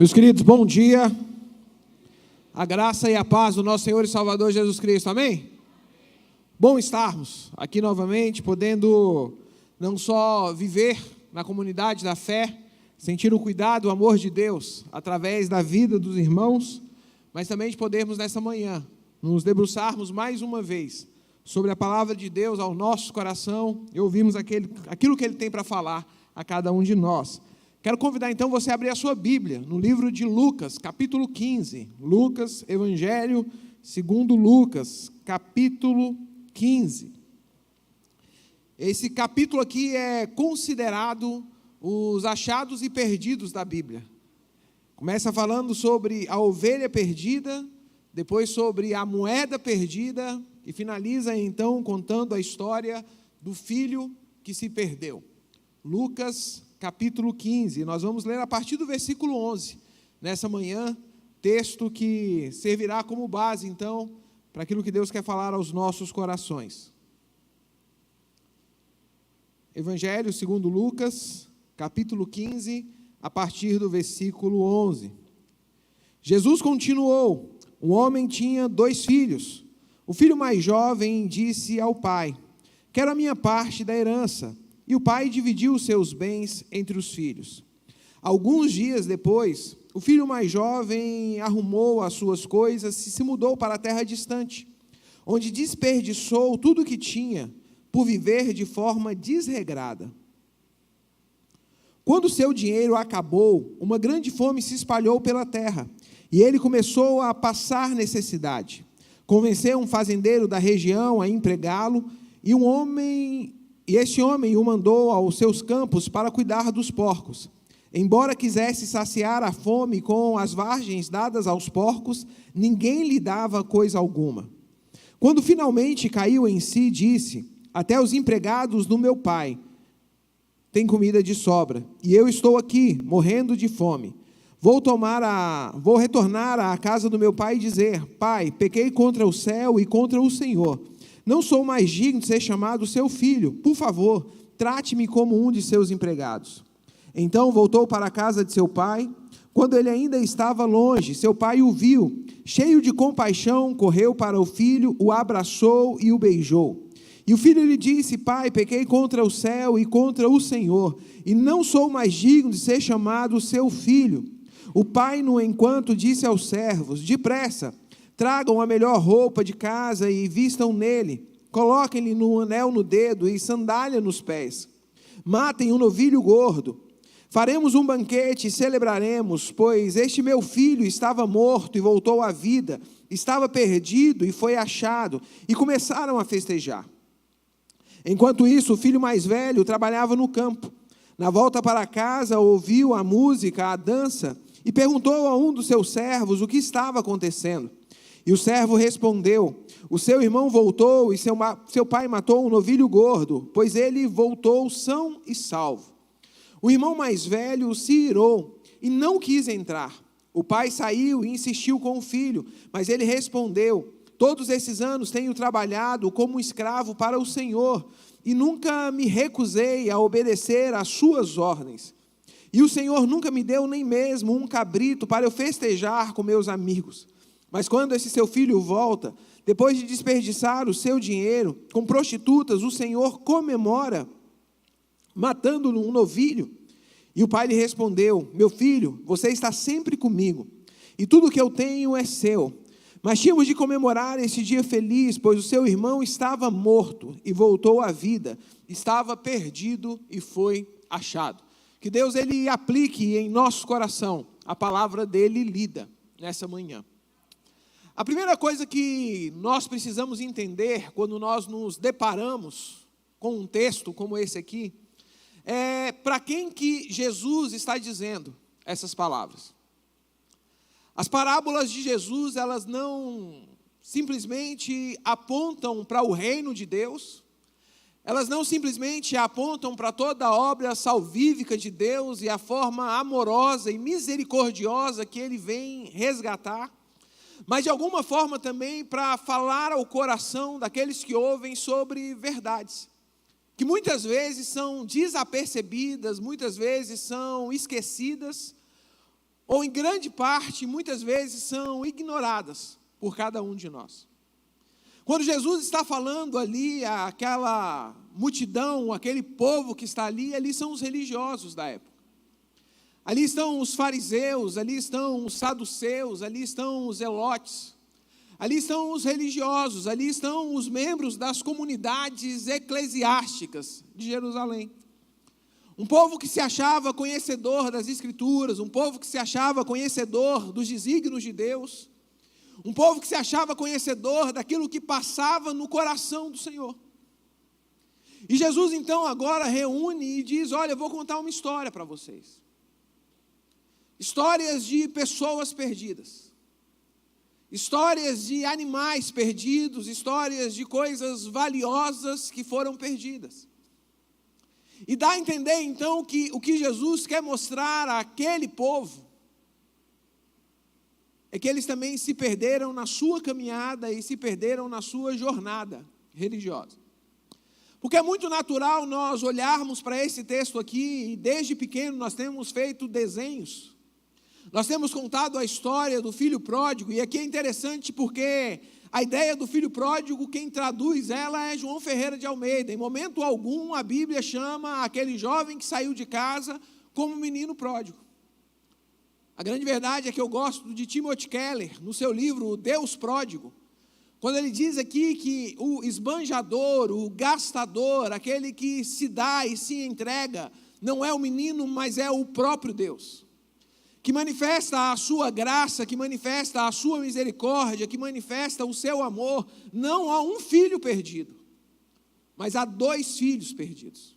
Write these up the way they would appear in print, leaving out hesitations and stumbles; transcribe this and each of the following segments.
Meus queridos, bom dia. A graça e a paz do nosso Senhor e Salvador Jesus Cristo, amém? Bom estarmos aqui novamente, podendo não só viver na comunidade da fé, sentir o cuidado, o amor de Deus, através da vida dos irmãos, mas também de podermos nessa manhã, nos debruçarmos mais uma vez sobre a palavra de Deus ao nosso coração e ouvirmos aquilo que Ele tem para falar a cada um de nós. Quero convidar então você a abrir a sua Bíblia no livro de Lucas, capítulo 15. Lucas, Evangelho segundo Lucas, capítulo 15. Esse capítulo aqui é considerado os achados e perdidos da Bíblia. Começa falando sobre a ovelha perdida, depois sobre a moeda perdida e finaliza então contando a história do filho que se perdeu. Lucas capítulo 15, nós vamos ler a partir do versículo 11, nessa manhã, texto que servirá como base, então, para aquilo que Deus quer falar aos nossos corações. Evangelho segundo Lucas, capítulo 15, a partir do versículo 11. Jesus continuou: um homem tinha 2 filhos. O filho mais jovem disse ao pai: quero a minha parte da herança. E o pai dividiu os seus bens entre os filhos. Alguns dias depois, o filho mais jovem arrumou as suas coisas e se mudou para a terra distante, onde desperdiçou tudo o que tinha por viver de forma desregrada. Quando seu dinheiro acabou, uma grande fome se espalhou pela terra, e ele começou a passar necessidade. Convenceu um fazendeiro da região a empregá-lo, e este homem o mandou aos seus campos para cuidar dos porcos. Embora quisesse saciar a fome com as vargens dadas aos porcos, ninguém lhe dava coisa alguma. Quando finalmente caiu em si, disse: até os empregados do meu pai têm comida de sobra, e eu estou aqui, morrendo de fome. Vou retornar à casa do meu pai e dizer: pai, pequei contra o céu e contra o Senhor. Não sou mais digno de ser chamado seu filho. Por favor, trate-me como um de seus empregados. Então voltou para a casa de seu pai. Quando ele ainda estava longe, seu pai o viu. Cheio de compaixão, correu para o filho, o abraçou e o beijou. E o filho lhe disse: pai, pequei contra o céu e contra o Senhor, e não sou mais digno de ser chamado seu filho. O pai, no entanto, disse aos servos: depressa, tragam a melhor roupa de casa e vistam nele. Coloquem-lhe um anel no dedo e sandália nos pés. Matem um novilho gordo. Faremos um banquete e celebraremos, pois este meu filho estava morto e voltou à vida, estava perdido e foi achado. E começaram a festejar. Enquanto isso, o filho mais velho trabalhava no campo. Na volta para casa, ouviu a música, a dança, e perguntou a um dos seus servos o que estava acontecendo. E o servo respondeu: o seu irmão voltou e seu pai matou um novilho gordo, pois ele voltou são e salvo. O irmão mais velho se irou e não quis entrar. O pai saiu e insistiu com o filho, mas ele respondeu: todos esses anos tenho trabalhado como escravo para o Senhor e nunca me recusei a obedecer às suas ordens. E o Senhor nunca me deu nem mesmo um cabrito para eu festejar com meus amigos. Mas quando esse seu filho volta, depois de desperdiçar o seu dinheiro com prostitutas, o Senhor comemora, matando um novilho. E o pai lhe respondeu: meu filho, você está sempre comigo, e tudo que eu tenho é seu. Mas tínhamos de comemorar esse dia feliz, pois o seu irmão estava morto e voltou à vida, estava perdido e foi achado. Que Deus ele aplique em nosso coração a palavra dele lida nessa manhã. A primeira coisa que nós precisamos entender quando nós nos deparamos com um texto como esse aqui, é para quem que Jesus está dizendo essas palavras. As parábolas de Jesus, elas não simplesmente apontam para o reino de Deus, elas não simplesmente apontam para toda a obra salvífica de Deus e a forma amorosa e misericordiosa que Ele vem resgatar, mas de alguma forma também para falar ao coração daqueles que ouvem sobre verdades, que muitas vezes são desapercebidas, muitas vezes são esquecidas, ou em grande parte, muitas vezes, são ignoradas por cada um de nós. Quando Jesus está falando ali, aquela multidão, aquele povo que está ali são os religiosos da época. Ali estão os fariseus, ali estão os saduceus, ali estão os zelotes, ali estão os religiosos, ali estão os membros das comunidades eclesiásticas de Jerusalém. Um povo que se achava conhecedor das Escrituras, um povo que se achava conhecedor dos desígnios de Deus, um povo que se achava conhecedor daquilo que passava no coração do Senhor. E Jesus então agora reúne e diz: olha, eu vou contar uma história para vocês. Histórias de pessoas perdidas. Histórias de animais perdidos, histórias de coisas valiosas que foram perdidas. E dá a entender então que o que Jesus quer mostrar àquele povo é que eles também se perderam na sua caminhada e se perderam na sua jornada religiosa. Porque é muito natural nós olharmos para esse texto aqui, e desde pequeno nós temos feito desenhos, nós temos contado a história do filho pródigo, e aqui é interessante porque a ideia do filho pródigo, quem traduz ela é João Ferreira de Almeida. Em momento algum a Bíblia chama aquele jovem que saiu de casa como menino pródigo. A grande verdade é que eu gosto de Timothy Keller, no seu livro Deus Pródigo, quando ele diz aqui que o esbanjador, o gastador, aquele que se dá e se entrega, não é o menino, mas é o próprio Deus, que manifesta a sua graça, que manifesta a sua misericórdia, que manifesta o seu amor, não a um filho perdido, mas a 2 filhos perdidos.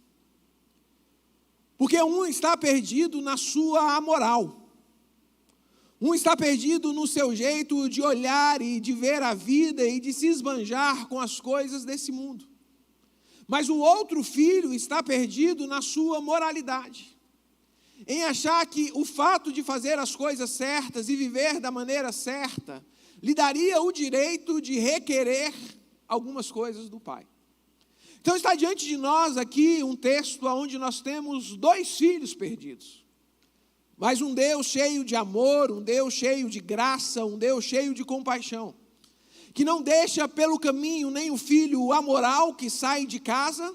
Porque um está perdido na sua amoral, um está perdido no seu jeito de olhar e de ver a vida e de se esbanjar com as coisas desse mundo. Mas o outro filho está perdido na sua moralidade, em achar que o fato de fazer as coisas certas e viver da maneira certa lhe daria o direito de requerer algumas coisas do pai. Então está diante de nós aqui um texto onde nós temos 2 filhos perdidos. Mas um Deus cheio de amor, um Deus cheio de graça, um Deus cheio de compaixão, que não deixa pelo caminho nem o filho amoral que sai de casa,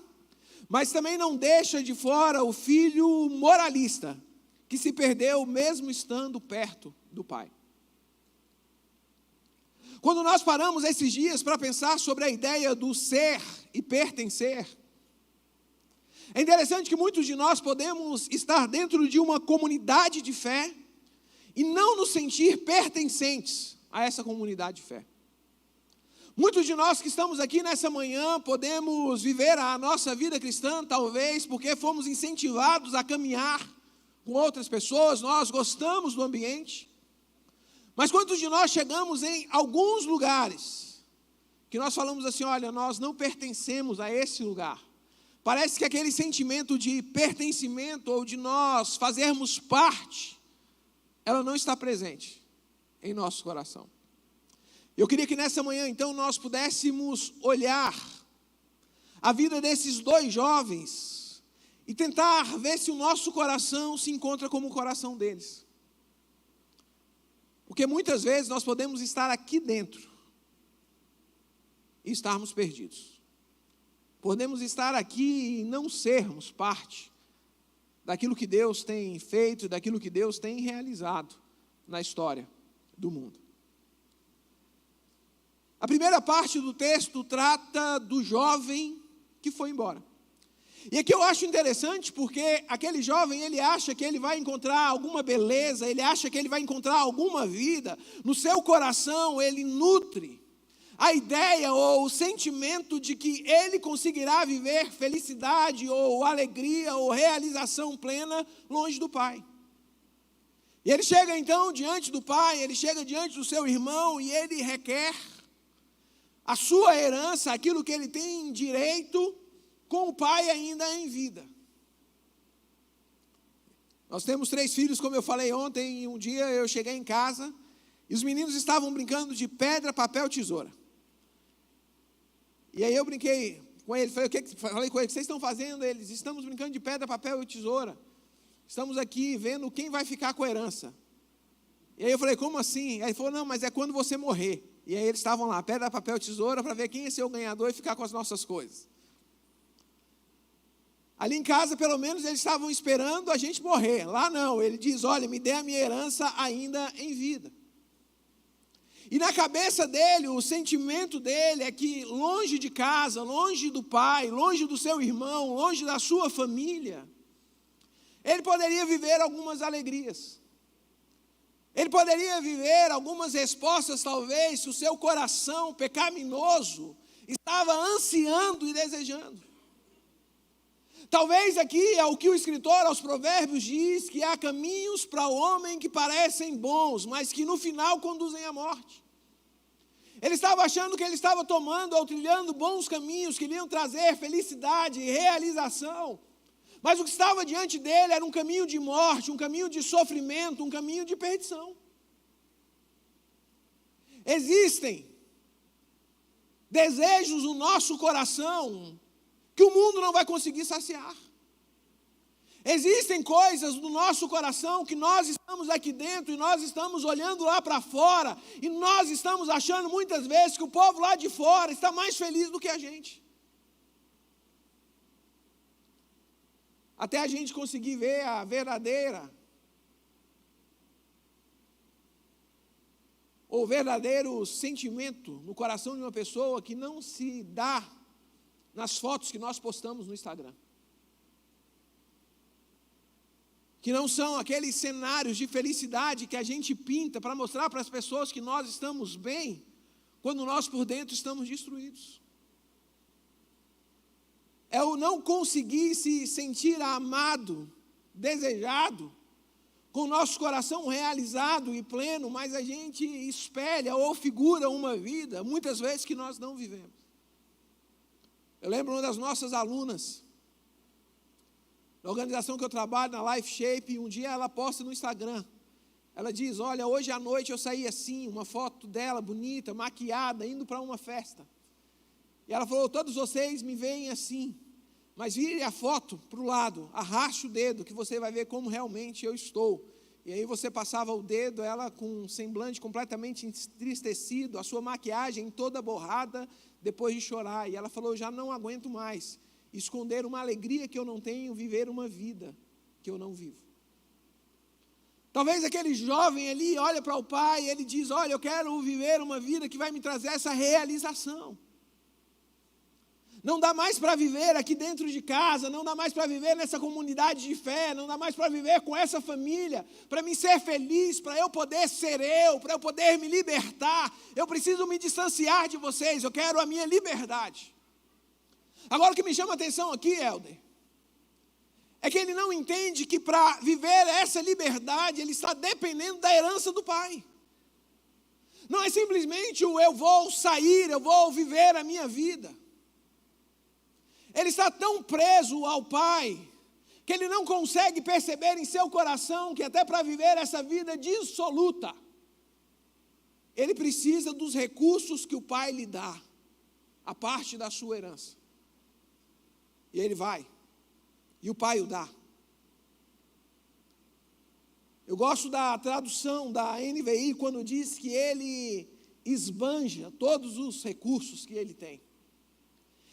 mas também não deixa de fora o filho moralista, que se perdeu mesmo estando perto do pai. Quando nós paramos esses dias para pensar sobre a ideia do ser e pertencer, é interessante que muitos de nós podemos estar dentro de uma comunidade de fé e não nos sentir pertencentes a essa comunidade de fé. Muitos de nós que estamos aqui nessa manhã podemos viver a nossa vida cristã, talvez porque fomos incentivados a caminhar com outras pessoas, nós gostamos do ambiente. Mas quantos de nós chegamos em alguns lugares que nós falamos assim: olha, nós não pertencemos a esse lugar. Parece que aquele sentimento de pertencimento ou de nós fazermos parte, ela não está presente em nosso coração. Eu queria que nessa manhã, então, nós pudéssemos olhar a vida desses 2 jovens e tentar ver se o nosso coração se encontra como o coração deles. Porque muitas vezes nós podemos estar aqui dentro e estarmos perdidos. Podemos estar aqui e não sermos parte daquilo que Deus tem feito, daquilo que Deus tem realizado na história do mundo. A primeira parte do texto trata do jovem que foi embora. E aqui eu acho interessante porque aquele jovem, ele acha que ele vai encontrar alguma beleza, ele acha que ele vai encontrar alguma vida. No seu coração ele nutre a ideia ou o sentimento de que ele conseguirá viver felicidade ou alegria ou realização plena longe do pai. E ele chega então diante do pai, ele chega diante do seu irmão e ele requer a sua herança, aquilo que ele tem direito, com o pai ainda em vida. Nós temos 3 filhos, como eu falei ontem, e um dia eu cheguei em casa e os meninos estavam brincando de pedra, papel, tesoura. E aí eu brinquei com eles, falei com eles: o que vocês estão fazendo? Eles: estamos brincando de pedra, papel e tesoura. Estamos aqui vendo quem vai ficar com a herança. E aí eu falei, como assim? Aí ele falou, não, mas é quando você morrer. E aí eles estavam lá, pedra, papel, tesoura, para ver quem ia ser o ganhador e ficar com as nossas coisas. Ali em casa, pelo menos, eles estavam esperando a gente morrer. Lá não, ele diz, olha, me dê a minha herança ainda em vida. E na cabeça dele, o sentimento dele é que longe de casa, longe do pai, longe do seu irmão, longe da sua família, ele poderia viver algumas alegrias. Ele poderia viver algumas respostas, talvez, se o seu coração pecaminoso estava ansiando e desejando. Talvez aqui é o que o escritor aos Provérbios diz, que há caminhos para o homem que parecem bons, mas que no final conduzem à morte. Ele estava achando que ele estava tomando ou trilhando bons caminhos que iriam trazer felicidade e realização. Mas o que estava diante dele era um caminho de morte, um caminho de sofrimento, um caminho de perdição. Existem desejos no nosso coração que o mundo não vai conseguir saciar. Existem coisas no nosso coração que nós estamos aqui dentro e nós estamos olhando lá para fora e nós estamos achando muitas vezes que o povo lá de fora está mais feliz do que a gente. Até a gente conseguir ver a verdadeira ou verdadeiro sentimento no coração de uma pessoa que não se dá nas fotos que nós postamos no Instagram. Que não são aqueles cenários de felicidade que a gente pinta para mostrar para as pessoas que nós estamos bem, quando nós por dentro estamos destruídos. É o não conseguir se sentir amado, desejado, com o nosso coração realizado e pleno, mas a gente espelha ou figura uma vida, muitas vezes, que nós não vivemos. Eu lembro uma das nossas alunas, na organização que eu trabalho, na Life Shape, um dia ela posta no Instagram. Ela diz, olha, hoje à noite eu saí assim, uma foto dela bonita, maquiada, indo para uma festa. E ela falou, todos vocês me veem assim, mas vire a foto para o lado, arraste o dedo, que você vai ver como realmente eu estou. E aí você passava o dedo, ela com um semblante completamente entristecido, a sua maquiagem toda borrada, depois de chorar. E ela falou, eu já não aguento mais esconder uma alegria que eu não tenho, viver uma vida que eu não vivo. Talvez aquele jovem ali olha para o pai e ele diz, olha, eu quero viver uma vida que vai me trazer essa realização. Não dá mais para viver aqui dentro de casa, não dá mais para viver nessa comunidade de fé, não dá mais para viver com essa família, para mim ser feliz, para eu poder ser eu, para eu poder me libertar, eu preciso me distanciar de vocês, eu quero a minha liberdade. Agora o que me chama a atenção aqui, Helder, é que ele não entende que para viver essa liberdade, ele está dependendo da herança do pai. Não é simplesmente o eu vou sair, eu vou viver a minha vida. Ele está tão preso ao pai, que ele não consegue perceber em seu coração que até para viver essa vida dissoluta, ele precisa dos recursos que o pai lhe dá, a parte da sua herança. E ele vai, e o pai o dá. Eu gosto da tradução da NVI, quando diz que ele esbanja todos os recursos que ele tem.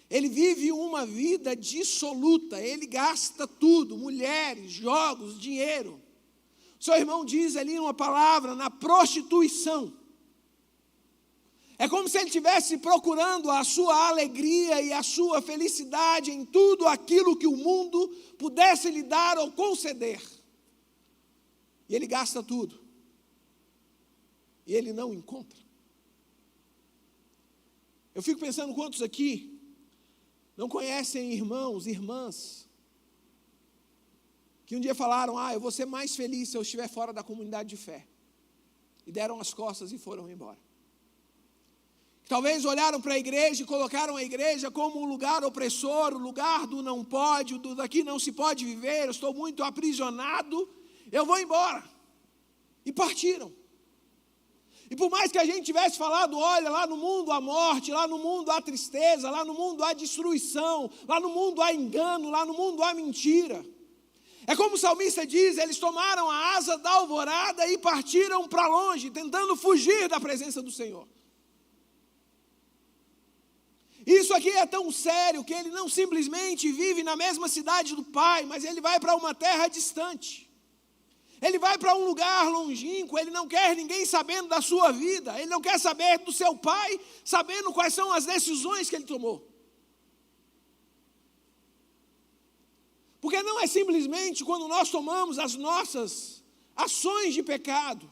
Ele vive uma vida dissoluta, ele gasta tudo, mulheres, jogos, dinheiro. O seu irmão diz ali uma palavra, na prostituição. É como se ele estivesse procurando a sua alegria e a sua felicidade em tudo aquilo que o mundo pudesse lhe dar ou conceder. E ele gasta tudo. E ele não encontra. Eu fico pensando quantos aqui não conhecem irmãos, irmãs, que um dia falaram, eu vou ser mais feliz se eu estiver fora da comunidade de fé. E deram as costas e foram embora. Talvez olharam para a igreja e colocaram a igreja como um lugar opressor, o lugar do não pode, o do daqui não se pode viver, eu estou muito aprisionado, eu vou embora. E partiram. E por mais que a gente tivesse falado, olha, lá no mundo há morte, lá no mundo há tristeza, lá no mundo há destruição, lá no mundo há engano, lá no mundo há mentira. É como o salmista diz, eles tomaram a asa da alvorada e partiram para longe, tentando fugir da presença do Senhor. Isso aqui é tão sério que ele não simplesmente vive na mesma cidade do pai, mas ele vai para uma terra distante. Ele vai para um lugar longínquo, ele não quer ninguém sabendo da sua vida, ele não quer saber do seu pai, sabendo quais são as decisões que ele tomou. Porque não é simplesmente quando nós tomamos as nossas ações de pecado,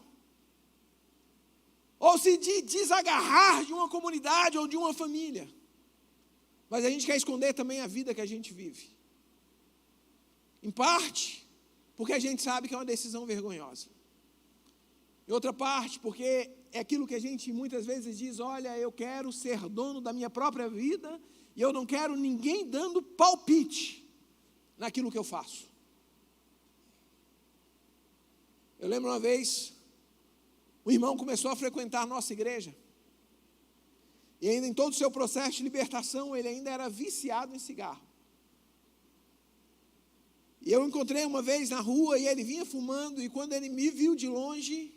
ou se desagarrar de uma comunidade ou de uma família, mas a gente quer esconder também a vida que a gente vive. Em parte, porque a gente sabe que é uma decisão vergonhosa. Em outra parte, porque é aquilo que a gente muitas vezes diz, olha, eu quero ser dono da minha própria vida e eu não quero ninguém dando palpite naquilo que eu faço. Eu lembro uma vez, o irmão começou a frequentar a nossa igreja. E ainda em todo o seu processo de libertação, ele ainda era viciado em cigarro. E eu encontrei uma vez na rua e ele vinha fumando, e quando ele me viu de longe,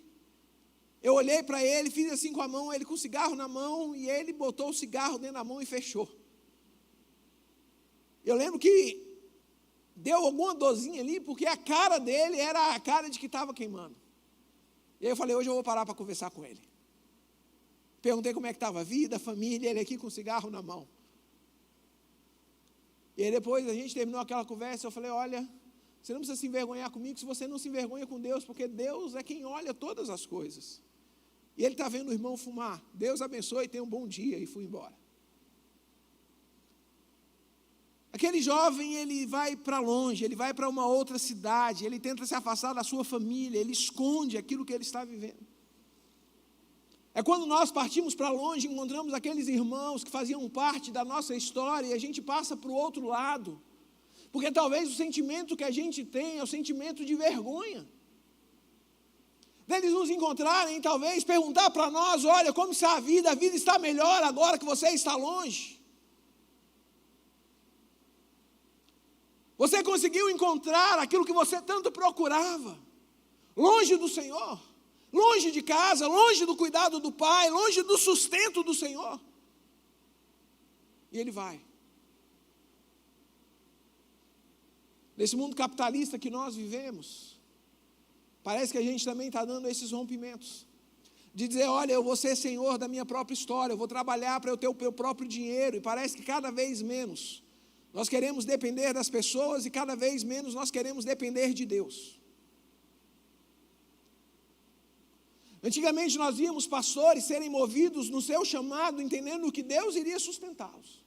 eu olhei para ele, fiz assim com a mão, ele com o cigarro na mão, e ele botou o cigarro dentro da mão e fechou. Eu lembro que deu alguma dorzinha ali, porque a cara dele era a cara de que estava queimando. E aí eu falei, hoje eu vou parar para conversar com ele. Perguntei como é que estava a vida, a família, ele aqui com o cigarro na mão. E aí depois a gente terminou aquela conversa, eu falei, olha, você não precisa se envergonhar comigo se você não se envergonha com Deus, porque Deus é quem olha todas as coisas. E ele está vendo o irmão fumar. Deus abençoe e tenha um bom dia. E fui embora. Aquele jovem, ele vai para longe, ele vai para uma outra cidade, ele tenta se afastar da sua família, ele esconde aquilo que ele está vivendo. É quando nós partimos para longe, encontramos aqueles irmãos que faziam parte da nossa história e a gente passa para o outro lado. Porque talvez o sentimento que a gente tem é o sentimento de vergonha. Deles nos encontrarem, talvez perguntar para nós, olha, como está a vida está melhor agora que você está longe. Você conseguiu encontrar aquilo que você tanto procurava, longe do Senhor, longe de casa, longe do cuidado do Pai, longe do sustento do Senhor. E ele vai. Nesse mundo capitalista que nós vivemos, parece que a gente também está dando esses rompimentos. De dizer, olha, eu vou ser senhor da minha própria história, eu vou trabalhar para eu ter o meu próprio dinheiro. E parece que cada vez menos nós queremos depender das pessoas e cada vez menos nós queremos depender de Deus. Antigamente nós víamos pastores serem movidos no seu chamado, entendendo que Deus iria sustentá-los.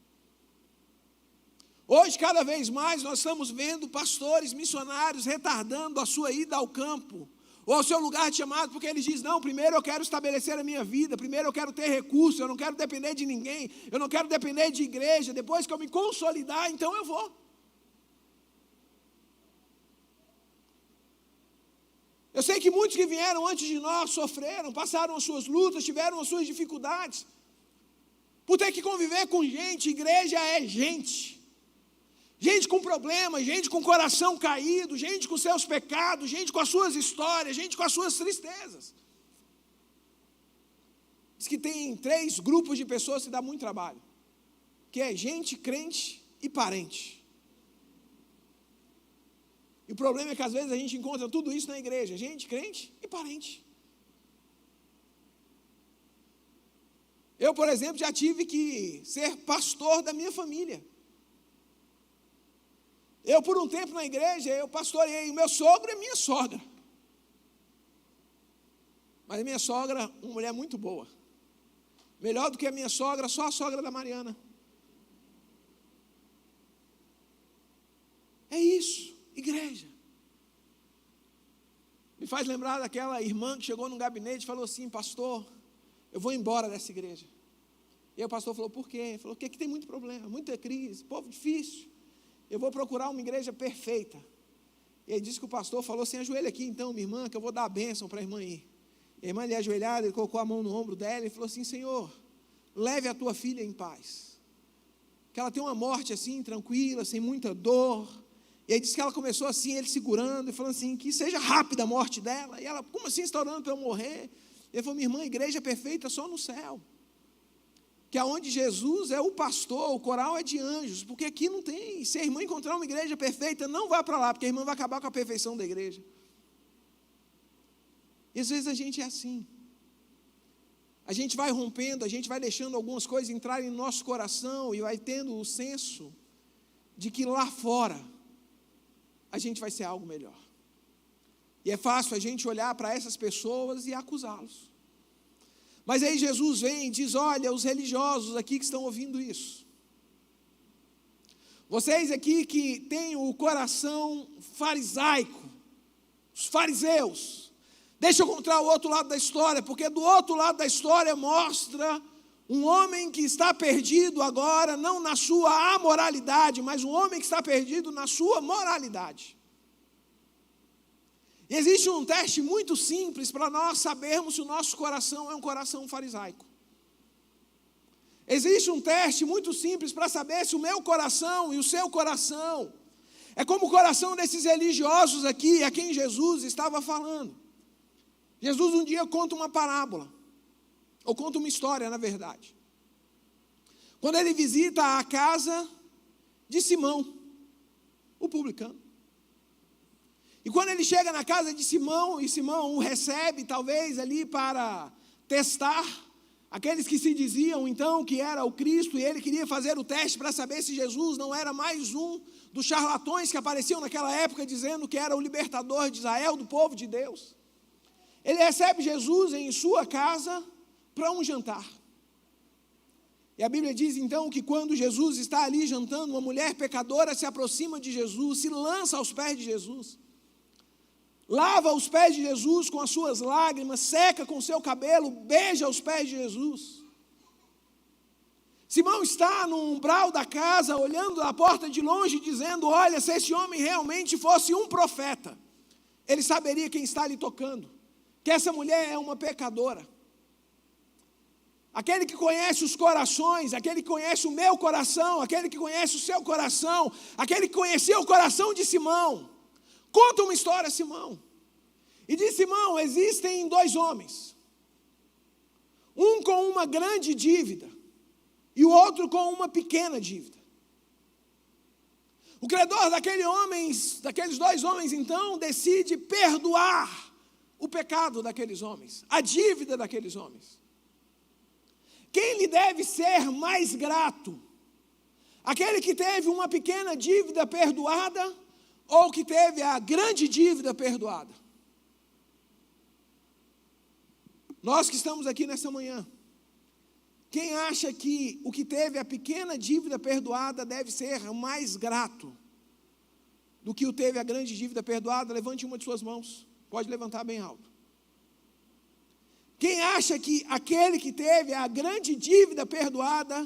Hoje, cada vez mais, nós estamos vendo pastores, missionários, retardando a sua ida ao campo, ou ao seu lugar de chamado, porque eles dizem, não, primeiro eu quero estabelecer a minha vida, primeiro eu quero ter recursos, eu não quero depender de ninguém, eu não quero depender de igreja, depois que eu me consolidar, então eu vou. Eu sei que muitos que vieram antes de nós sofreram, passaram as suas lutas, tiveram as suas dificuldades, por ter que conviver com gente. Igreja é gente. Gente com problemas, gente com coração caído, gente com seus pecados, gente com as suas histórias, gente com as suas tristezas. Diz que tem 3 grupos de pessoas que dá muito trabalho, que é gente, crente e parente. E o problema é que às vezes a gente encontra tudo isso na igreja, gente, crente e parente. Eu, por exemplo, já tive que ser pastor da minha família. Eu, por um tempo na igreja, eu pastoreei. O meu sogro é minha sogra. Mas a minha sogra, uma mulher muito boa. Melhor do que a minha sogra, só a sogra da Mariana. É isso, igreja. Me faz lembrar daquela irmã que chegou num gabinete e falou assim, pastor, eu vou embora dessa igreja. E aí o pastor falou, por quê? Ele falou, porque aqui tem muito problema, muita crise, povo difícil. Eu vou procurar uma igreja perfeita. E ele disse que o pastor falou assim, ajoelha aqui então, minha irmã, que eu vou dar a bênção para a irmã ir. E a irmã ali ajoelhada, ele colocou a mão no ombro dela e falou assim, Senhor, leve a tua filha em paz. Que ela tenha uma morte assim, tranquila, sem muita dor. E aí diz que ela começou assim, ele segurando, e falando assim, que seja rápida a morte dela. E ela, como assim, está orando para eu morrer? Ele falou, minha irmã, a igreja perfeita é só no céu. Que aonde Jesus é o pastor, o coral é de anjos, porque aqui não tem. Se a irmã encontrar uma igreja perfeita, não vá para lá, porque a irmã vai acabar com a perfeição da igreja. E às vezes a gente é assim. A gente vai rompendo, a gente vai deixando algumas coisas entrarem no nosso coração e vai tendo o senso de que lá fora a gente vai ser algo melhor. E é fácil a gente olhar para essas pessoas e acusá-los. Mas aí Jesus vem e diz, olha, os religiosos aqui que estão ouvindo isso, vocês aqui que têm o coração farisaico, os fariseus, deixa eu contar o outro lado da história, porque do outro lado da história mostra um homem que está perdido agora, não na sua amoralidade, mas um homem que está perdido na sua moralidade. E existe um teste muito simples para nós sabermos se o nosso coração é um coração farisaico. Existe um teste muito simples para saber se o meu coração e o seu coração é como o coração desses religiosos aqui, a quem Jesus estava falando. Jesus um dia conta uma parábola, ou conta uma história, na verdade. Quando ele visita a casa de Simão, o publicano. E quando ele chega na casa de Simão, e Simão o recebe, talvez ali para testar, aqueles que se diziam então que era o Cristo, e ele queria fazer o teste para saber se Jesus não era mais um dos charlatões que apareciam naquela época, dizendo que era o libertador de Israel, do povo de Deus. Ele recebe Jesus em sua casa para um jantar. E a Bíblia diz então que quando Jesus está ali jantando, uma mulher pecadora se aproxima de Jesus, se lança aos pés de Jesus, lava os pés de Jesus com as suas lágrimas, seca com o seu cabelo, beija os pés de Jesus. Simão está no umbral da casa, olhando a porta de longe, dizendo, olha, se esse homem realmente fosse um profeta, ele saberia quem está ali tocando, que essa mulher é uma pecadora. Aquele que conhece os corações, aquele que conhece o meu coração, aquele que conhece o seu coração, aquele que conheceu o coração de Simão, conta uma história a Simão. E diz Simão, existem dois homens, um com uma grande dívida e o outro com uma pequena dívida. O credor daqueles dois homens, então, decide perdoar o pecado daqueles homens, a dívida daqueles homens. Quem lhe deve ser mais grato? Aquele que teve uma pequena dívida perdoada ou que teve a grande dívida perdoada? Nós que estamos aqui nessa manhã, quem acha que o que teve a pequena dívida perdoada deve ser mais grato do que o teve a grande dívida perdoada? Levante uma de suas mãos, pode levantar bem alto. Quem acha que aquele que teve a grande dívida perdoada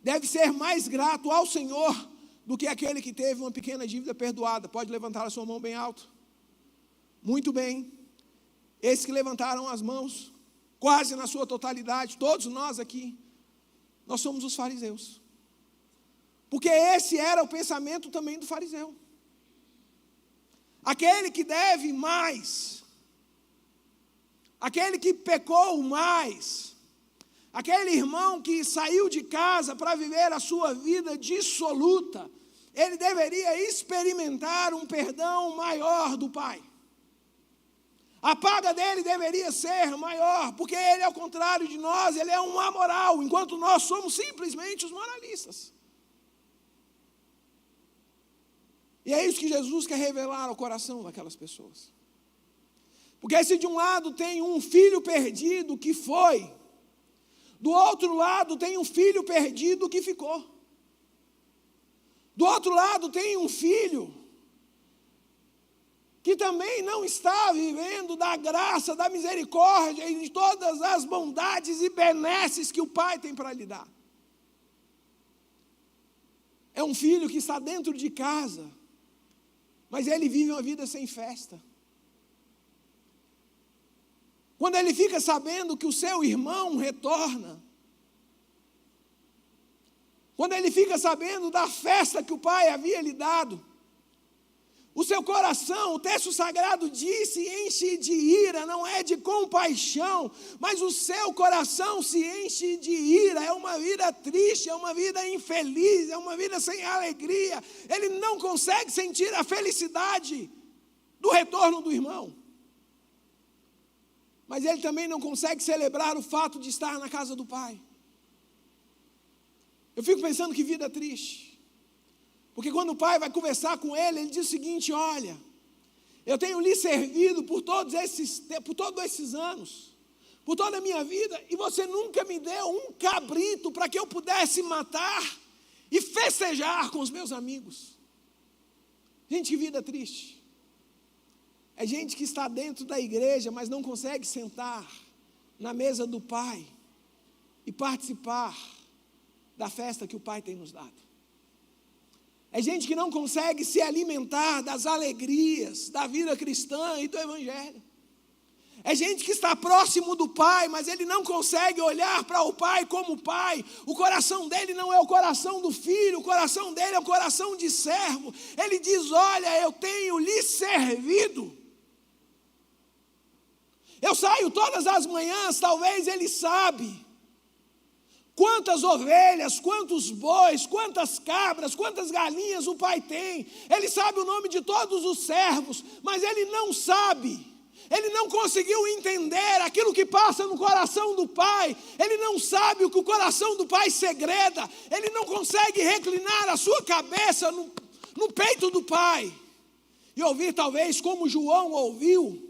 deve ser mais grato ao Senhor do que aquele que teve uma pequena dívida perdoada? Pode levantar a sua mão bem alto. Muito bem. Esses que levantaram as mãos, quase na sua totalidade, todos nós aqui, nós somos os fariseus. Porque esse era o pensamento também do fariseu. Aquele que deve mais, aquele que pecou mais, aquele irmão que saiu de casa para viver a sua vida dissoluta, ele deveria experimentar um perdão maior do Pai. A paga dele deveria ser maior, porque ele, ao contrário de nós, ele é um amoral, enquanto nós somos simplesmente os moralistas. E é isso que Jesus quer revelar ao coração daquelas pessoas. Porque se de um lado tem um filho perdido que foi, do outro lado tem um filho perdido que ficou. Do outro lado tem um filho que também não está vivendo da graça, da misericórdia e de todas as bondades e benesses que o Pai tem para lhe dar. É um filho que está dentro de casa, mas ele vive uma vida sem festa. Quando ele fica sabendo que o seu irmão retorna, quando ele fica sabendo da festa que o pai havia lhe dado, O seu coração, o texto sagrado diz, se enche de ira, não é de compaixão, mas o seu coração se enche de ira, é uma vida triste, é uma vida infeliz, é uma vida sem alegria. Ele não consegue sentir a felicidade do retorno do irmão. Mas ele também não consegue celebrar o fato de estar na casa do pai. Eu fico pensando que vida triste. Porque quando o pai vai conversar com ele, ele diz o seguinte: olha, eu tenho lhe servido por todos esses anos, por toda a minha vida, e você nunca me deu um cabrito para que eu pudesse matar e festejar com os meus amigos. Gente, que vida triste. É gente que está dentro da igreja, mas não consegue sentar na mesa do pai e participar da festa que o pai tem nos dado. É gente que não consegue se alimentar das alegrias da vida cristã e do evangelho. É gente que está próximo do pai, mas ele não consegue olhar para o pai como pai. O coração dele não é o coração do filho, o coração dele é o coração de servo. Ele diz: olha, eu tenho lhe servido. Eu saio todas as manhãs, talvez ele sabe quantas ovelhas, quantos bois, quantas cabras, quantas galinhas o pai tem. Ele sabe o nome de todos os servos, mas ele não sabe. Ele não conseguiu entender aquilo que passa no coração do pai. Ele não sabe o que o coração do pai segreda. Ele não consegue reclinar a sua cabeça no peito do pai e ouvir, talvez, como João ouviu,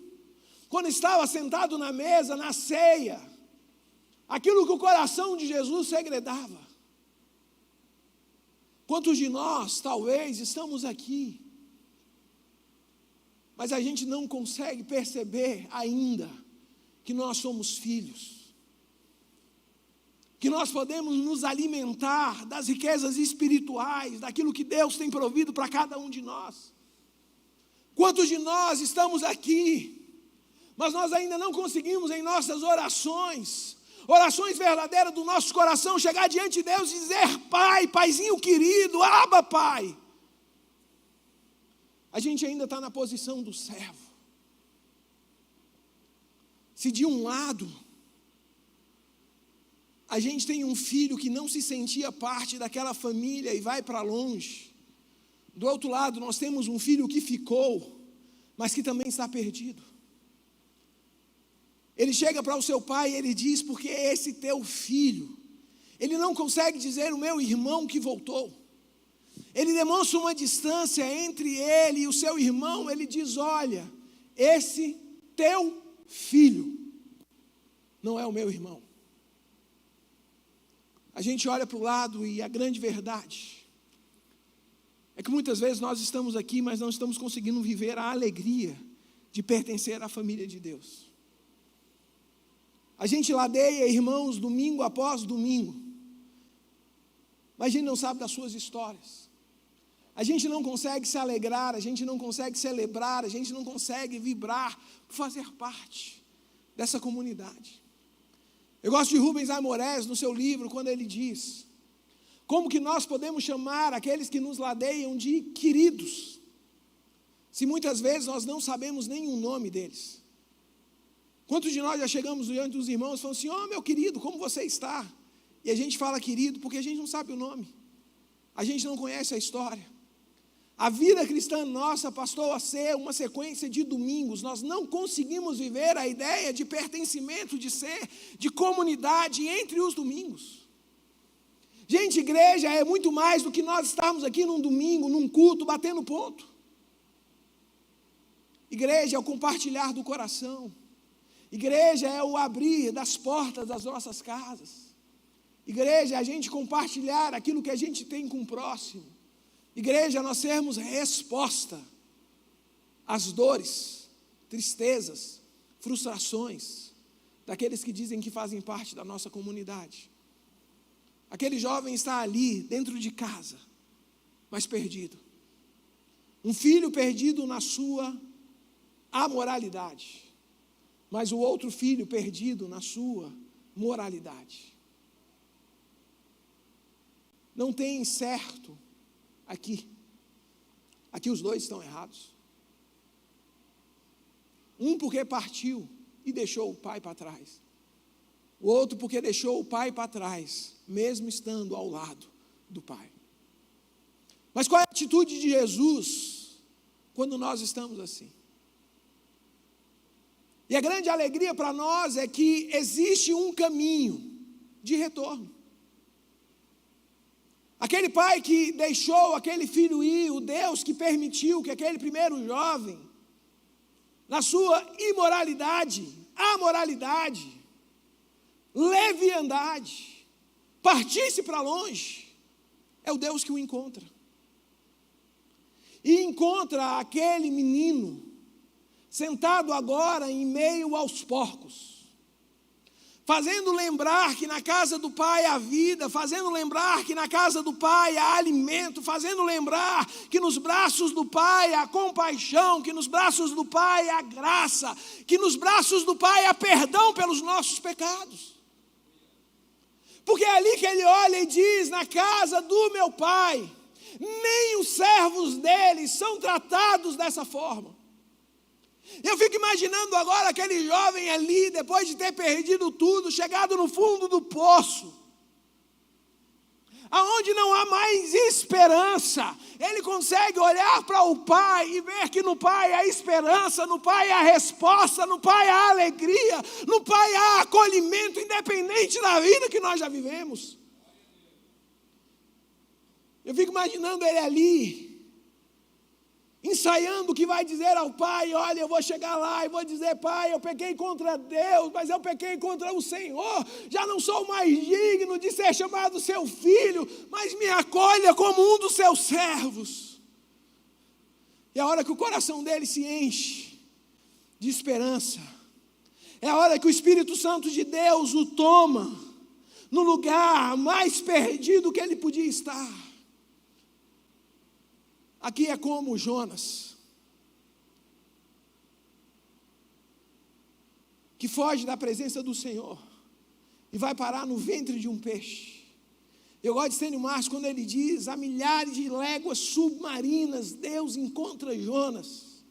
quando estava sentado na mesa, na ceia, aquilo que o coração de Jesus segredava. Quantos de nós, talvez, estamos aqui, mas a gente não consegue perceber ainda que nós somos filhos, que nós podemos nos alimentar das riquezas espirituais, daquilo que Deus tem provido para cada um de nós. Quantos de nós estamos aqui, mas nós ainda não conseguimos em nossas orações verdadeiras do nosso coração, chegar diante de Deus e dizer: pai, paizinho querido, Abba, pai. A gente ainda está na posição do servo. Se de um lado a gente tem um filho que não se sentia parte daquela família e vai para longe, do outro lado nós temos um filho que ficou, mas que também está perdido. Ele chega para o seu pai e ele diz: porque esse teu filho, ele não consegue dizer o meu irmão que voltou. Ele demonstra uma distância entre ele e o seu irmão. Ele diz: olha, esse teu filho não é o meu irmão. A gente olha para o lado e a grande verdade é que muitas vezes nós estamos aqui, mas não estamos conseguindo viver a alegria de pertencer à família de Deus. A gente ladeia irmãos domingo após domingo, mas a gente não sabe das suas histórias. A gente não consegue se alegrar, a gente não consegue celebrar, a gente não consegue vibrar por fazer parte dessa comunidade. Eu gosto de Rubens Amorés no seu livro, quando ele diz: como que nós podemos chamar aqueles que nos ladeiam de queridos, se muitas vezes nós não sabemos nem o nome deles? Quantos de nós já chegamos diante dos irmãos e falamos assim: meu querido, como você está? E a gente fala querido porque a gente não sabe o nome, a gente não conhece a história. A vida cristã nossa passou a ser uma sequência de domingos. Nós não conseguimos viver a ideia de pertencimento, de ser, de comunidade entre os domingos. Gente, igreja é muito mais do que nós estarmos aqui num domingo, num culto, batendo ponto. Igreja é o compartilhar do coração. Igreja é o abrir das portas das nossas casas. Igreja é a gente compartilhar aquilo que a gente tem com o próximo. Igreja é nós sermos resposta às dores, tristezas, frustrações daqueles que dizem que fazem parte da nossa comunidade. Aquele jovem está ali, dentro de casa, mas perdido. Um filho perdido na sua amoralidade, mas o outro filho perdido na sua moralidade. Não tem certo aqui. Aqui os dois estão errados. Um porque partiu e deixou o pai para trás. O outro porque deixou o pai para trás, mesmo estando ao lado do pai. Mas qual é a atitude de Jesus quando nós estamos assim? E a grande alegria para nós é que existe um caminho de retorno. Aquele pai que deixou aquele filho ir, o Deus que permitiu que aquele primeiro jovem, na sua imoralidade, amoralidade, leviandade, partisse para longe, é o Deus que o encontra. E encontra aquele menino, sentado agora em meio aos porcos, fazendo lembrar que na casa do pai há vida, fazendo lembrar que na casa do pai há alimento, fazendo lembrar que nos braços do pai há compaixão, que nos braços do pai há graça, que nos braços do pai há perdão pelos nossos pecados. Porque é ali que ele olha e diz: na casa do meu pai, nem os servos dele são tratados dessa forma. Eu fico imaginando agora aquele jovem ali, depois de ter perdido tudo, chegado no fundo do poço, aonde não há mais esperança. Ele consegue olhar para o pai e ver que no pai há esperança, no pai há resposta, no pai há alegria, no pai há acolhimento, independente da vida que nós já vivemos. Eu fico imaginando ele ali, ensaiando o que vai dizer ao pai: olha, eu vou chegar lá e vou dizer: pai, eu pequei contra Deus, mas eu pequei contra o Senhor, já não sou mais digno de ser chamado seu filho, mas me acolha como um dos seus servos. E a hora que o coração dele se enche de esperança, é a hora que o Espírito Santo de Deus o toma no lugar mais perdido que ele podia estar. Aqui é como Jonas, que foge da presença do Senhor e vai parar no ventre de um peixe. Eu gosto de Stênio Márcio quando ele diz: a milhares de léguas submarinas Deus encontra Jonas.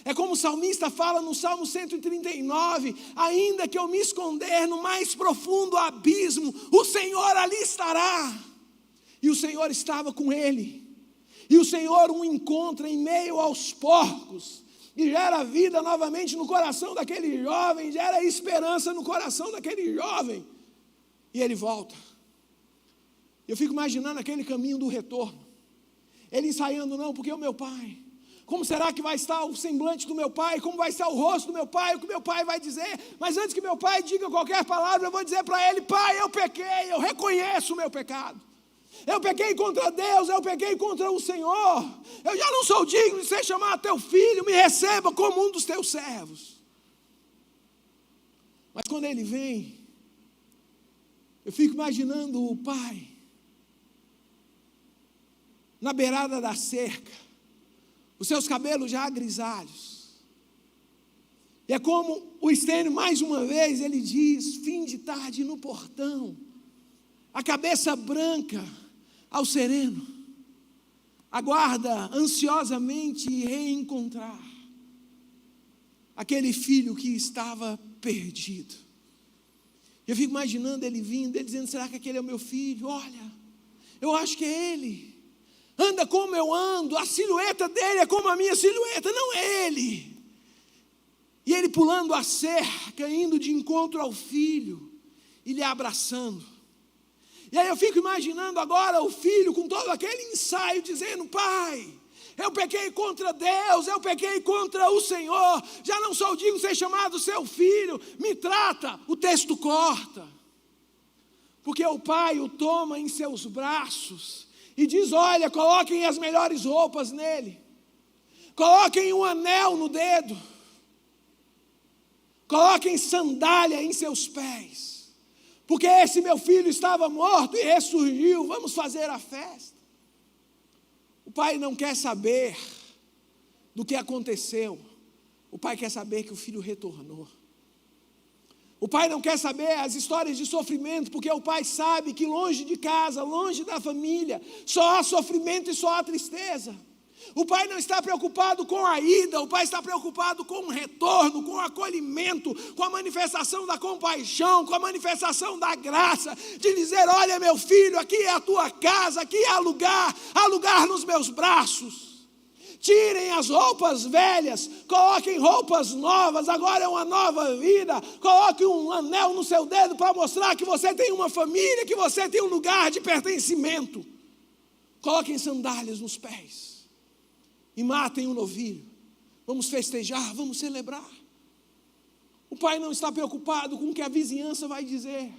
É como o salmista fala no Salmo 139, ainda que eu me esconder no mais profundo abismo, o Senhor ali estará. E o Senhor estava com ele. E o Senhor o encontra em meio aos porcos, e gera vida novamente no coração daquele jovem, gera esperança no coração daquele jovem, e ele volta. Eu fico imaginando aquele caminho do retorno, ele ensaiando: não, porque o meu pai, como será que vai estar o semblante do meu pai, como vai estar o rosto do meu pai, o que meu pai vai dizer, mas antes que meu pai diga qualquer palavra, eu vou dizer para ele: pai, eu pequei, eu reconheço o meu pecado. Eu pequei contra Deus, eu pequei contra o Senhor, eu já não sou digno de ser chamado teu filho, me receba como um dos teus servos. Mas quando ele vem, eu fico imaginando o pai, na beirada da cerca, os seus cabelos já grisalhos, e é como o Stênio, mais uma vez, ele diz: fim de tarde no portão, a cabeça branca ao sereno, aguarda ansiosamente reencontrar aquele filho que estava perdido. Eu fico imaginando ele vindo, ele dizendo: será que aquele é o meu filho? Olha, eu acho que é ele, anda como eu ando, a silhueta dele é como a minha silhueta, não é ele. E ele pulando a cerca, indo de encontro ao filho e lhe abraçando. E aí eu fico imaginando agora o filho com todo aquele ensaio, dizendo: pai, eu pequei contra Deus, eu pequei contra o Senhor, já não sou digno de ser chamado seu filho, me trata. O texto corta, porque o pai o toma em seus braços e diz: olha, coloquem as melhores roupas nele, coloquem um anel no dedo, coloquem sandália em seus pés, porque esse meu filho estava morto e ressurgiu, vamos fazer a festa. O pai não quer saber do que aconteceu, o pai quer saber que o filho retornou. O pai não quer saber as histórias de sofrimento, porque o pai sabe que longe de casa, longe da família, só há sofrimento e só há tristeza. O pai não está preocupado com a ida, o pai está preocupado com o retorno, com o acolhimento, com a manifestação da compaixão, com a manifestação da graça, de dizer: olha, meu filho, aqui é a tua casa, aqui há lugar nos meus braços. Tirem as roupas velhas, coloquem roupas novas, agora é uma nova vida. Coloque um anel no seu dedo para mostrar que você tem uma família, que você tem um lugar de pertencimento. Coloquem sandálias nos pés e matem um novilho. Vamos festejar, vamos celebrar. O pai não está preocupado com o que a vizinhança vai dizer.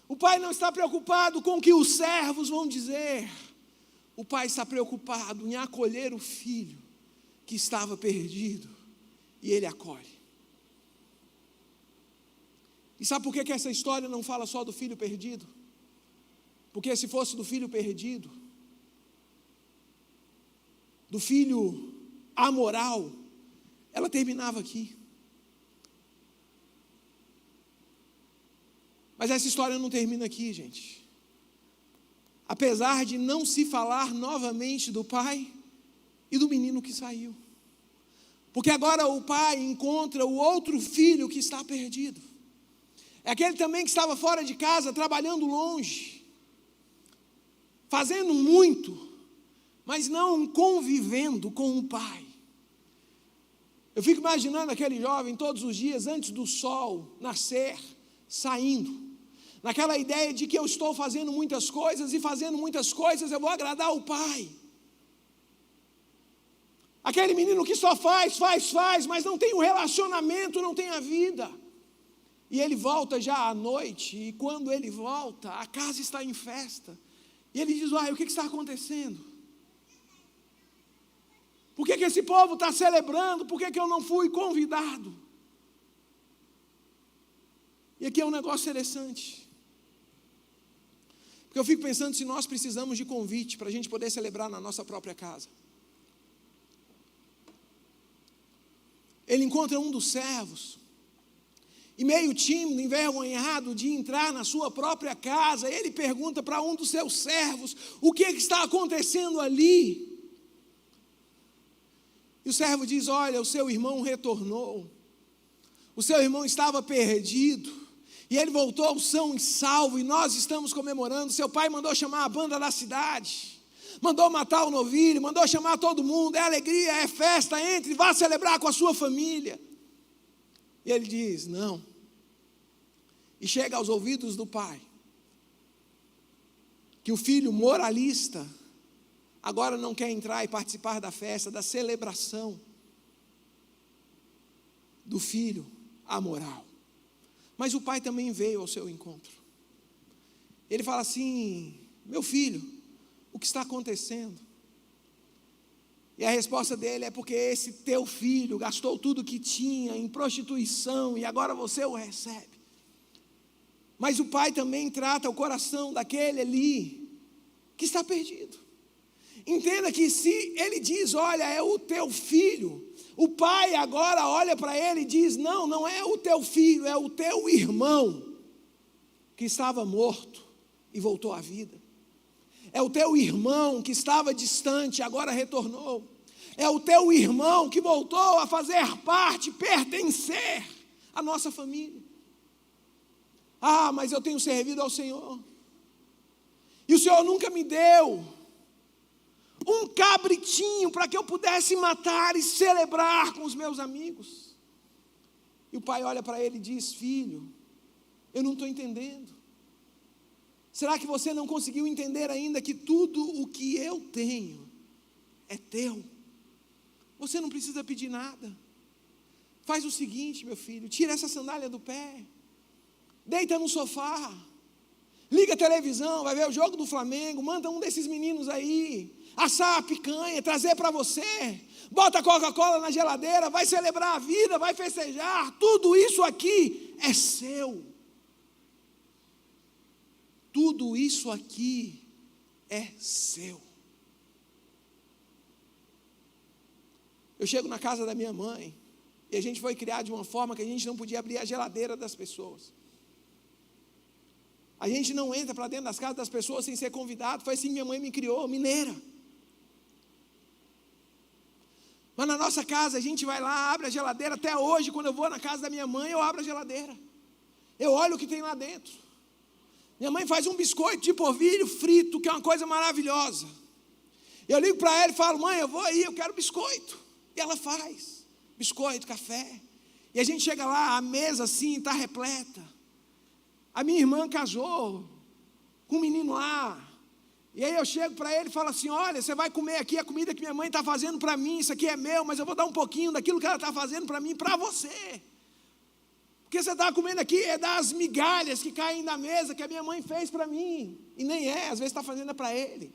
O pai não está preocupado com o que os servos vão dizer. O pai está preocupado em acolher o filho que estava perdido, e ele acolhe. E sabe por que essa história não fala só do filho perdido? Porque se fosse do filho perdido, do filho amoral, ela terminava aqui. Mas essa história não termina aqui, gente. Apesar de não se falar novamente do pai e do menino que saiu. Porque agora o pai encontra o outro filho que está perdido. É aquele também que estava fora de casa, trabalhando longe, fazendo muito, mas não convivendo com o pai. Eu fico imaginando aquele jovem todos os dias antes do sol nascer, saindo. Naquela ideia de que eu estou fazendo muitas coisas, e fazendo muitas coisas eu vou agradar o pai. Aquele menino que só faz, mas não tem um relacionamento, não tem a vida. E ele volta já à noite, e quando ele volta, a casa está em festa. E ele diz: o que está acontecendo? Por que esse povo está celebrando? Por que eu não fui convidado? E aqui é um negócio interessante. Porque eu fico pensando se nós precisamos de convite para a gente poder celebrar na nossa própria casa. Ele encontra um dos servos, e meio tímido, envergonhado de entrar na sua própria casa, ele pergunta para um dos seus servos o que está acontecendo ali. E o servo diz: olha, o seu irmão retornou, o seu irmão estava perdido, e ele voltou são e salvo, e nós estamos comemorando. Seu pai mandou chamar a banda da cidade, mandou matar o novilho, mandou chamar todo mundo, é alegria, é festa, entre, vá celebrar com a sua família. E ele diz: não. E chega aos ouvidos do pai que o filho moralista agora não quer entrar e participar da festa, da celebração do filho amoral. Mas o pai também veio ao seu encontro. Ele fala assim: meu filho, o que está acontecendo? E a resposta dele é: porque esse teu filho gastou tudo que tinha em prostituição e agora você o recebe. Mas o pai também trata o coração daquele ali que está perdido. Entenda que se ele diz: olha, é o teu filho, o pai agora olha para ele e diz: não, não é o teu filho, é o teu irmão que estava morto e voltou à vida. É o teu irmão que estava distante e agora retornou. É o teu irmão que voltou a fazer parte, pertencer à nossa família. Mas eu tenho servido ao Senhor, e o Senhor nunca me deu um cabritinho para que eu pudesse matar e celebrar com os meus amigos. E o pai olha para ele e diz: filho, eu não estou entendendo. Será que você não conseguiu entender ainda que tudo o que eu tenho é teu? Você não precisa pedir nada. Faz o seguinte, meu filho: tira essa sandália do pé, deita no sofá, liga a televisão, vai ver o jogo do Flamengo, manda um desses meninos aí assar a picanha, trazer para você, bota a Coca-Cola na geladeira, vai celebrar a vida, vai festejar. Tudo isso aqui é seu. Tudo isso aqui é seu. Eu chego na casa da minha mãe, e a gente foi criado de uma forma que a gente não podia abrir a geladeira das pessoas. A gente não entra para dentro das casas das pessoas sem ser convidado. Foi assim que minha mãe me criou, mineira. Mas na nossa casa a gente vai lá, abre a geladeira. Até hoje, quando eu vou na casa da minha mãe, eu abro a geladeira. Eu olho o que tem lá dentro. Minha mãe faz um biscoito de polvilho frito, que é uma coisa maravilhosa. Eu ligo para ela e falo: mãe, eu vou aí, eu quero biscoito. E ela faz biscoito, café. E a gente chega lá, a mesa assim está repleta. A minha irmã casou com um menino lá. E aí eu chego para ele e falo assim: olha, você vai comer aqui a comida que minha mãe está fazendo para mim. Isso aqui é meu, mas eu vou dar um pouquinho daquilo que ela está fazendo para mim, para você. Porque você está comendo aqui é das migalhas que caem na mesa que a minha mãe fez para mim. E nem é, às vezes está fazendo para ele.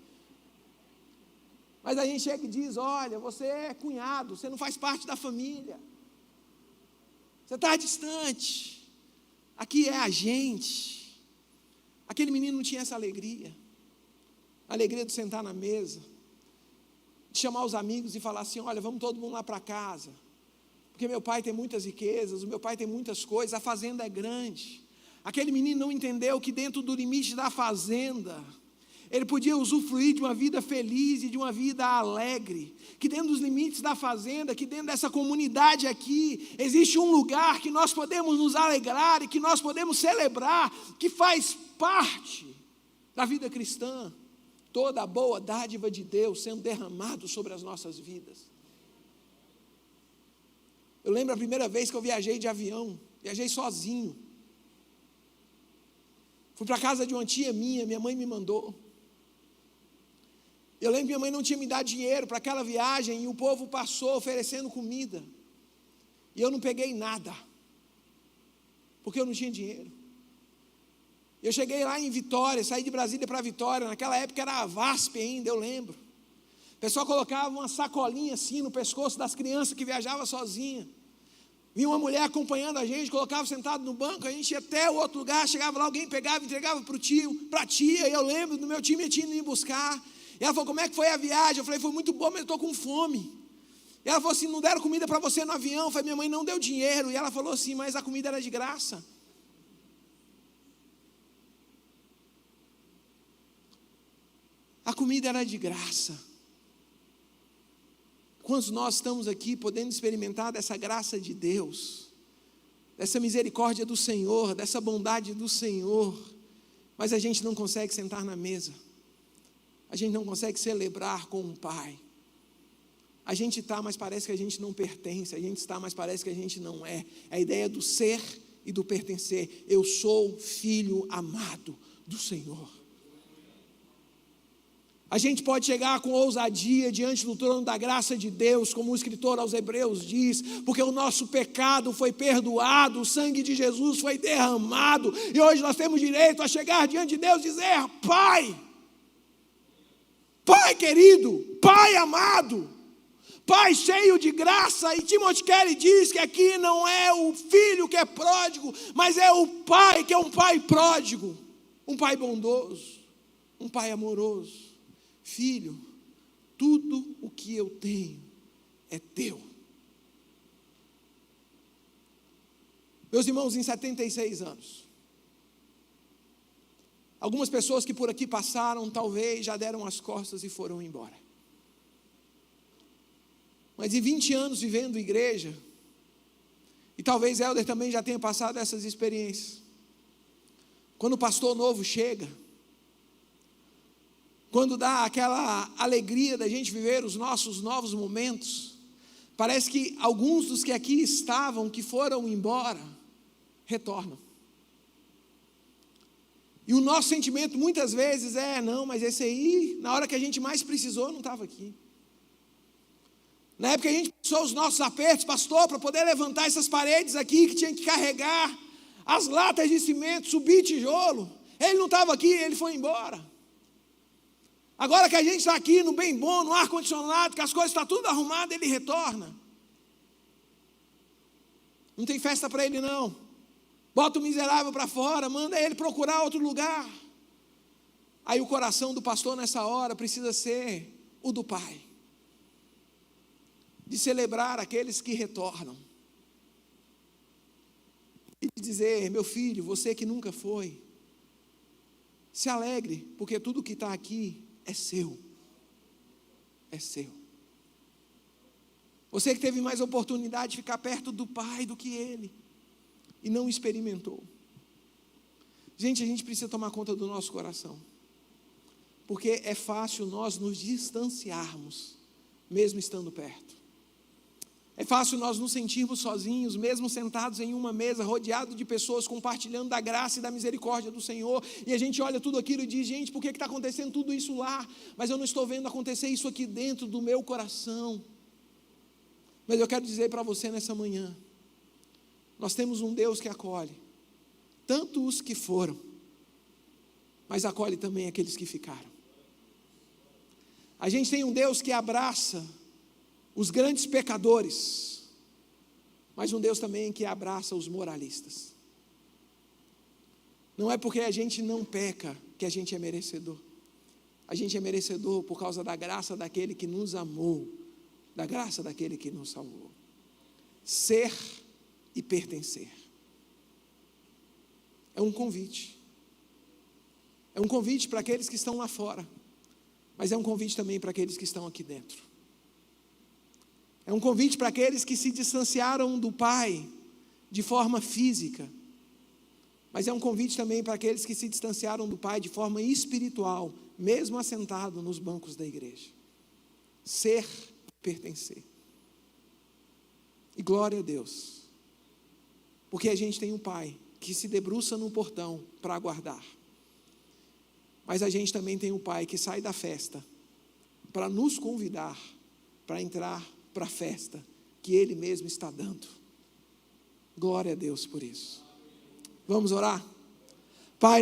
Mas a gente chega e diz: olha, você é cunhado, você não faz parte da família. Você está distante. Aqui é a gente. Aquele menino não tinha essa alegria. A alegria de sentar na mesa, de chamar os amigos e falar assim: olha, vamos todo mundo lá para casa. Porque meu pai tem muitas riquezas, o meu pai tem muitas coisas, a fazenda é grande. Aquele menino não entendeu que dentro do limite da fazenda, ele podia usufruir de uma vida feliz e de uma vida alegre. Que dentro dos limites da fazenda, que dentro dessa comunidade aqui, existe um lugar que nós podemos nos alegrar e que nós podemos celebrar, que faz parte da vida cristã. Toda a boa dádiva de Deus sendo derramado sobre as nossas vidas. Eu lembro a primeira vez que eu viajei de avião, viajei sozinho. Fui para a casa de uma tia minha mãe me mandou. Eu lembro que minha mãe não tinha me dado dinheiro para aquela viagem e o povo passou oferecendo comida. E eu não peguei nada, porque eu não tinha dinheiro. Eu cheguei lá em Vitória, saí de Brasília para Vitória, naquela época era a VASP ainda, eu lembro. O pessoal colocava uma sacolinha assim no pescoço das crianças que viajavam sozinha. Vinha uma mulher acompanhando a gente, colocava sentado no banco, a gente ia até o outro lugar, chegava lá, alguém pegava, entregava para o tio, para a tia, e eu lembro do meu time, tinha ido me buscar. E ela falou: como é que foi a viagem? Eu falei: foi muito boa, mas eu estou com fome. E ela falou assim: não deram comida para você no avião? Eu falei: minha mãe não deu dinheiro. E ela falou assim: mas a comida era de graça. A comida era de graça. Quantos nós estamos aqui podendo experimentar dessa graça de Deus, dessa misericórdia do Senhor, dessa bondade do Senhor, mas a gente não consegue sentar na mesa, a gente não consegue celebrar com o Pai. A gente está, mas parece que a gente não pertence, a gente está, mas parece que a gente não é. A ideia do ser e do pertencer. Eu sou filho amado do Senhor. A gente pode chegar com ousadia diante do trono da graça de Deus, como o escritor aos Hebreus diz, porque o nosso pecado foi perdoado, o sangue de Jesus foi derramado, e hoje nós temos direito a chegar diante de Deus e dizer: Pai, Pai querido, Pai amado, Pai cheio de graça. E Timothy Kelly diz que aqui não é o filho que é pródigo, mas é o pai que é um pai pródigo, um pai bondoso, um pai amoroso. Filho, tudo o que eu tenho é teu. Meus irmãos, em 76 anos, algumas pessoas que por aqui passaram, talvez já deram as costas e foram embora. Mas em 20 anos vivendo igreja, e talvez Helder também já tenha passado essas experiências, quando o pastor novo chega, quando dá aquela alegria da gente viver os nossos novos momentos, parece que alguns dos que aqui estavam, que foram embora, retornam. E o nosso sentimento muitas vezes é: não, mas esse aí, na hora que a gente mais precisou, não estava aqui. Na época que a gente passou os nossos apertos, pastor, para poder levantar essas paredes aqui, que tinha que carregar as latas de cimento, subir tijolo, ele não estava aqui, ele foi embora. Agora que a gente está aqui no bem bom, no ar-condicionado, que as coisas estão tudo arrumadas, ele retorna. Não tem festa para ele não. Bota o miserável para fora, manda ele procurar outro lugar. Aí o coração do pastor nessa hora precisa ser o do pai, de celebrar aqueles que retornam. E de dizer: meu filho, você que nunca foi, se alegre, porque tudo que está aqui é seu. É seu. Você que teve mais oportunidade de ficar perto do Pai do que Ele, e não experimentou. Gente, a gente precisa tomar conta do nosso coração, porque é fácil nós nos distanciarmos, mesmo estando perto. É fácil nós nos sentirmos sozinhos, mesmo sentados em uma mesa, rodeado de pessoas compartilhando da graça e da misericórdia do Senhor, e a gente olha tudo aquilo e diz, gente, por que está acontecendo tudo isso lá? Mas eu não estou vendo acontecer isso aqui dentro do meu coração. Mas eu quero dizer para você nessa manhã, nós temos um Deus que acolhe, tanto os que foram, mas acolhe também aqueles que ficaram. A gente tem um Deus que abraça os grandes pecadores, mas um Deus também que abraça os moralistas. Não é porque a gente não peca que a gente é merecedor. A gente é merecedor por causa da graça daquele que nos amou, da graça daquele que nos salvou. Ser e pertencer. É um convite. É um convite para aqueles que estão lá fora, mas é um convite também para aqueles que estão aqui dentro. É um convite para aqueles que se distanciaram do Pai de forma física, mas é um convite também para aqueles que se distanciaram do Pai de forma espiritual, mesmo assentado nos bancos da igreja. Ser, pertencer. E glória a Deus, porque a gente tem um Pai que se debruça no portão para aguardar, mas a gente também tem um Pai que sai da festa para nos convidar para entrar para a festa que Ele mesmo está dando. Glória a Deus por isso. Vamos orar? Pai,